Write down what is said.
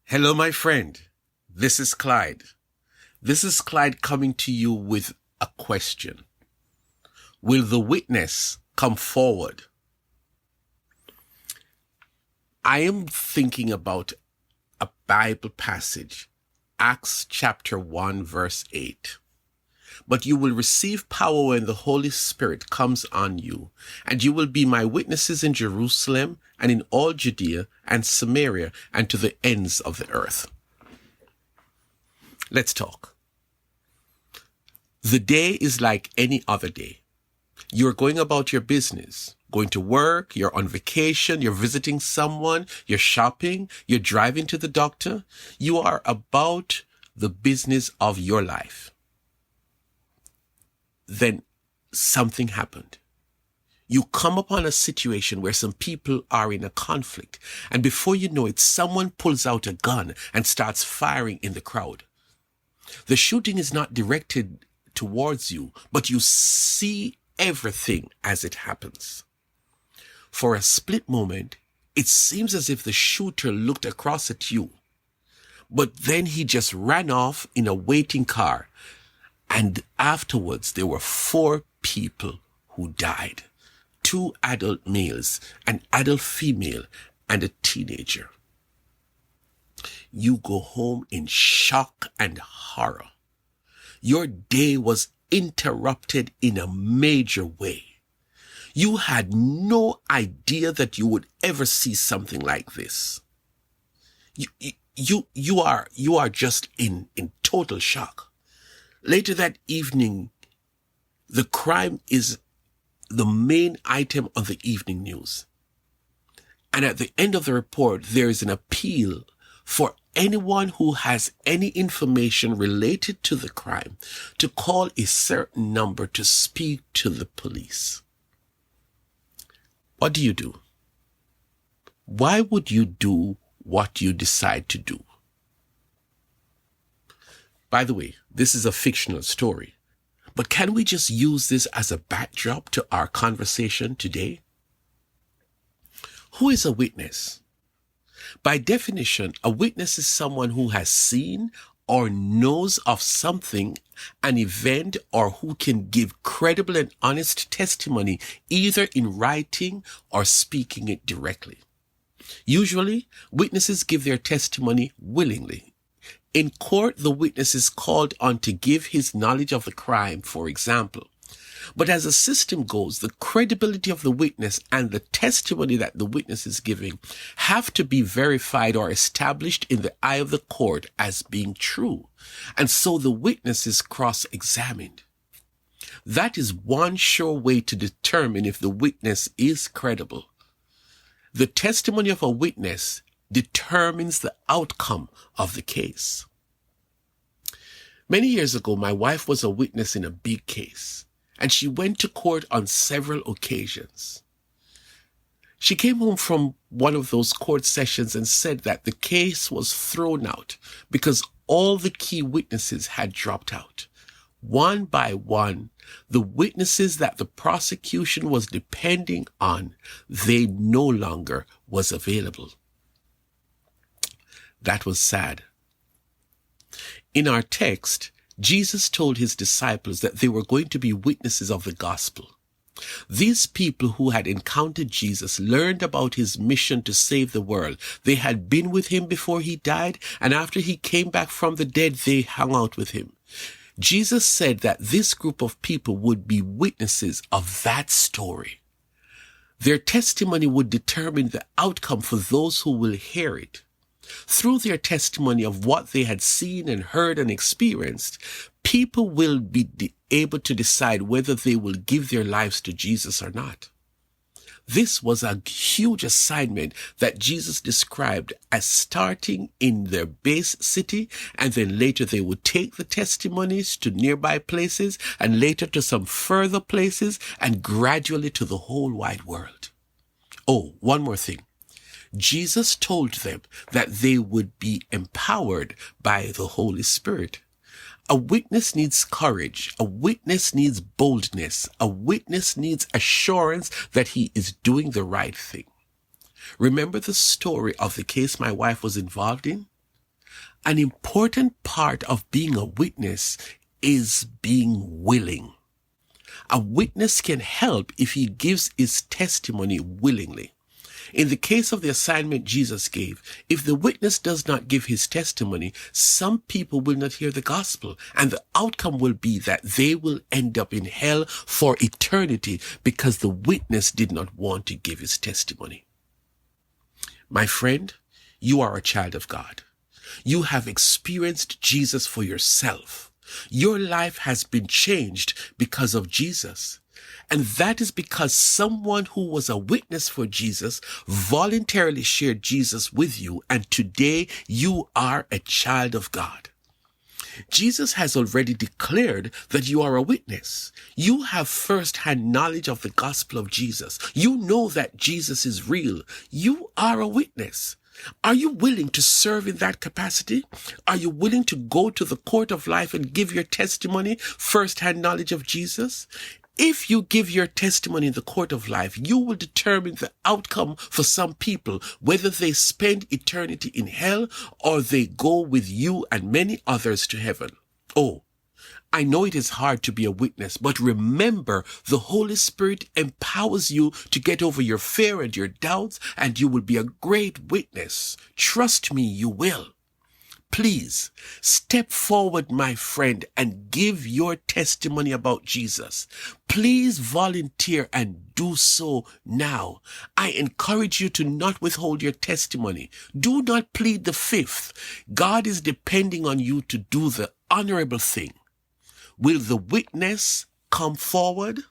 Hello, my friend. This is Clyde. This is Clyde coming to you with a question. Will the witness come forward? I am thinking about a Bible passage, Acts chapter 1, verse 8. But you will receive power when the Holy Spirit comes on you, and you will be my witnesses in Jerusalem and in all Judea and Samaria and to the ends of the earth. Let's talk. The day is like any other day. You're going about your business, going to work, you're on vacation, you're visiting someone, you're shopping, you're driving to the doctor. You are about the business of your life. Then something happened. You come upon a situation where some people are in a conflict, and before you know it, someone pulls out a gun and starts firing in the crowd. The shooting is not directed towards you, but you see everything as it happens. For a split moment, it seems as if the shooter looked across at you, but then he just ran off in a waiting car. And afterwards, there were 4 people who died. 2 adult males, an adult female, and a teenager. You go home in shock and horror. Your day was interrupted in a major way. You had no idea that you would ever see something like this. You are just in total shock. Later that evening, the crime is the main item on the evening news. And at the end of the report, there is an appeal for anyone who has any information related to the crime to call a certain number to speak to the police. What do you do? Why would you do what you decide to do? By the way, this is a fictional story, but can we just use this as a backdrop to our conversation today? Who is a witness? By definition, a witness is someone who has seen or knows of something, an event, or who can give credible and honest testimony, either in writing or speaking it directly. Usually, witnesses give their testimony willingly. In court, the witness is called on to give his knowledge of the crime, for example. But as the system goes, the credibility of the witness and the testimony that the witness is giving have to be verified or established in the eye of the court as being true. And so the witness is cross-examined. That is one sure way to determine if the witness is credible. The testimony of a witness determines the outcome of the case. Many years ago, my wife was a witness in a big case, and she went to court on several occasions. She came home from one of those court sessions and said that the case was thrown out because all the key witnesses had dropped out. One by one, the witnesses that the prosecution was depending on, they no longer was available. That was sad. In our text, Jesus told his disciples that they were going to be witnesses of the gospel. These people who had encountered Jesus learned about his mission to save the world. They had been with him before he died, and after he came back from the dead, they hung out with him. Jesus said that this group of people would be witnesses of that story. Their testimony would determine the outcome for those who will hear it. Through their testimony of what they had seen and heard and experienced, people will be able to decide whether they will give their lives to Jesus or not. This was a huge assignment that Jesus described as starting in their base city, and then later they would take the testimonies to nearby places, and later to some further places, and gradually to the whole wide world. Oh, one more thing. Jesus told them that they would be empowered by the Holy Spirit. A witness needs courage. A witness needs boldness. A witness needs assurance that he is doing the right thing. Remember the story of the case my wife was involved in? An important part of being a witness is being willing. A witness can help if he gives his testimony willingly. In the case of the assignment Jesus gave, if the witness does not give his testimony, some people will not hear the gospel, and the outcome will be that they will end up in hell for eternity because the witness did not want to give his testimony. My friend, you are a child of God. You have experienced Jesus for yourself. Your life has been changed because of Jesus. And that is because someone who was a witness for Jesus voluntarily shared Jesus with you, and today you are a child of God. Jesus has already declared that you are a witness. You have first-hand knowledge of the gospel of Jesus. You know that Jesus is real. You are a witness. Are you willing to serve in that capacity? Are you willing to go to the court of life and give your testimony, first-hand knowledge of Jesus? If you give your testimony in the court of life, you will determine the outcome for some people, whether they spend eternity in hell or they go with you and many others to heaven. Oh, I know it is hard to be a witness, but remember, the Holy Spirit empowers you to get over your fear and your doubts, and you will be a great witness. Trust me, you will. Please step forward, my friend, and give your testimony about Jesus. Please volunteer and do so now. I encourage you to not withhold your testimony. Do not plead the fifth. God is depending on you to do the honorable thing. Will the witness come forward?